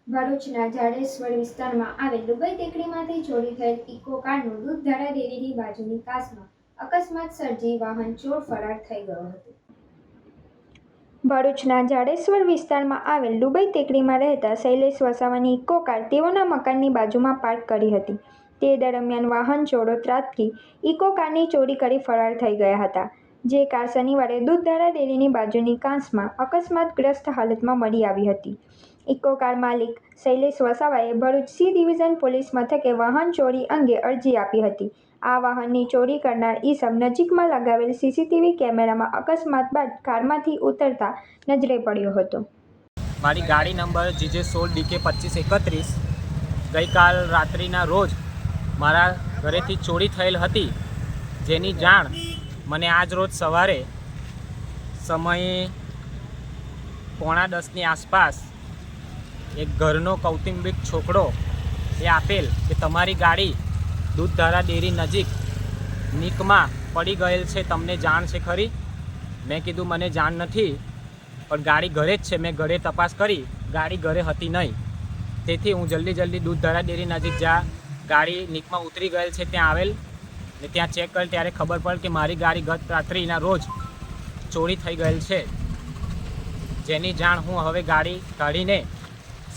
ભરૂચના જાડેશ્વર વિસ્તારમાં આવેલ દુબઈ ટેકરીમાંથી ચોરી થયેલ ઇકો કારનું દૂધધારા ડેરીની બાજુની કાસમાં અકસ્માત સર્જી વાહન ચોર ફરાર થઈ ગયો હતો। ભરૂચના જાડેશ્વર વિસ્તારમાં આવેલ દુબઈ ટેકરીમાં રહેતા શૈલેષ વસાવાની ઇકો કાર તેઓના મકાનની બાજુમાં પાર્ક કરી હતી। તે દરમિયાન વાહન ચોરો ત્રાટકી ઇકો કારની ચોરી કરી ફરાર થઈ ગયા હતા। જે કાર શનિવારે દૂધધારા ડેરીની બાજુની કાંસમાં અકસ્માતગ્રસ્ત હાલતમાં મળી આવી હતી। ઇકો કાર માલિક શૈલેષ વસાવાએ ભરૂચ સી ડિવિઝન પોલીસ મથકે વાહન ચોરી અંગે અરજી આપી હતી। આ વાહનની ચોરી કરનાર ઈસમ નજીકમાં લગાવેલ સીસીટીવી કેમેરામાં અકસ્માત બાદ કારમાંથી ઉતરતા નજરે પડ્યો હતો। મારી ગાડી નંબર GJ16DK2531 ગઈકાલ રાત્રિના રોજ મારા ઘરેથી ચોરી થયેલ હતી, જેની જાણ મને આજ રોજ સવારે સમયે 9:45ની આસપાસ એક ઘરનો કૌટુંબિક છોકરો એ આપેલ કે તમારી ગાડી દૂધધારા ડેરી નજીક નીકમાં પડી ગયેલ છે, તમને જાણ છે ખરી? મેં કીધું મને જાણ નથી, પણ ગાડી ઘરે જ છે। મેં ઘરે તપાસ કરી, ગાડી ઘરે હતી નહીં। તેથી હું જલ્દી દૂધધારા ડેરી નજીક જ્યાં ગાડી નીકમાં ઉતરી ગયેલ છે ત્યાં આવેલ ને ત્યાં ચેક કરેલ ત્યારે ખબર પડી કે મારી ગાડી ગત રાત્રિના રોજ ચોરી થઈ ગયેલ છે। જેની જાણ હું હવે ગાડી કાઢીને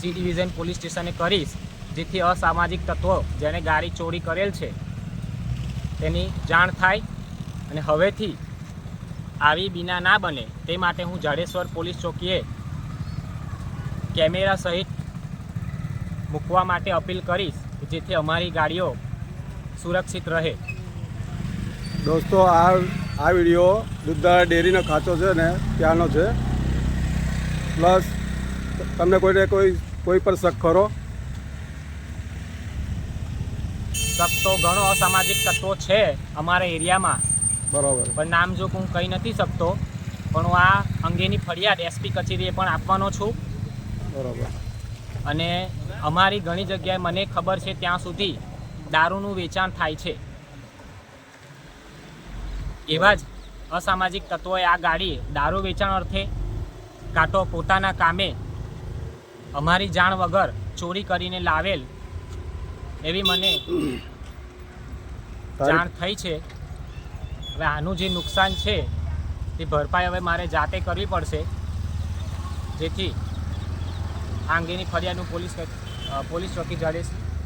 સી ડિવિઝન પોલીસ સ્ટેશને કરીશ, જેથી અસામાજિક તત્વો જેણે ગાડી ચોરી કરેલ છે તેની જાણ થાય અને હવેથી આવી બીના ના બને તે માટે હું જાડેશ્વર પોલીસ ચોકીએ કેમેરા સહિત મૂકવા માટે અપીલ કરીશ, જેથી અમારી ગાડીઓ સુરક્ષિત રહે। દોસ્તો, આ વિડીયો દૂધધારા ડેરીનો ખાતો છે ને ત્યાંનો છે। પ્લસ તમને કોઈ પર શક ખરો? શક તો ઘણો અસામાજિક તત્વો છે અમારા એરિયામાં, બરાબર, પણ નામ જો હું કહી નથી શકતો, પણ હું આ અંગેની ફરિયાદ એસપી કચેરીએ પણ આપવાનો છું। બરાબર। અને અમારી ઘણી જગ્યાએ મને ખબર છે ત્યાં સુધી દારૂનું વેચાણ થાય છે। એવા જ અસામાજિક તત્વોએ આ ગાડી દારૂ વેચાણ અર્થે કાં તો પોતાના કામે અમારી જાણ વગર ચોરી કરીને લાવેલ એવી મને જાણ થઈ છે। હવે આનું જે નુકસાન છે તે ભરપાઈ હવે મારે જાતે કરવી પડશે, જેથી આ અંગેની ફરિયાદ હું પોલીસ ચોકી જાડેશ્વર